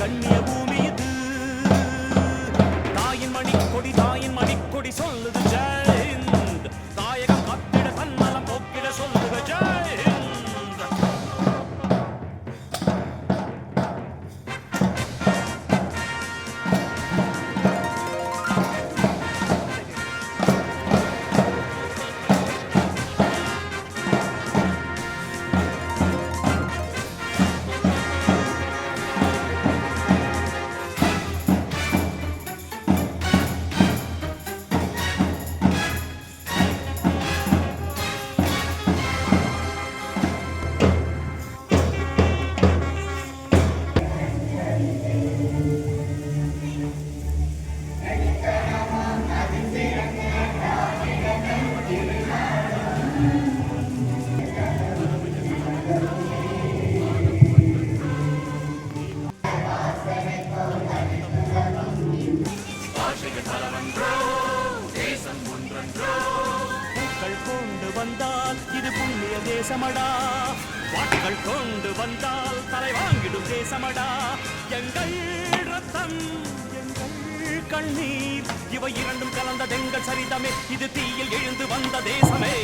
கண்ணிய பூமி இது. தாயின் மணிக்கொடி சொல்லுது ஜெயஹிந்த். தாயகம் காத்திட தன்னலம் போக்கிட சொல்லுக ஜெயஹிந்த். கொண்டு வந்தால் இது புண்ணிய தேசமடா. வாட்கள் கொண்டு வந்தால் தலை வாங்கிடும் தேசமடா. எங்கள் ரத்தம் எங்கள் கண்ணீர் இவை இரண்டும் கலந்ததெங்கள் சரிதமே. இது தீயில் எழுந்து வந்த தேசமே.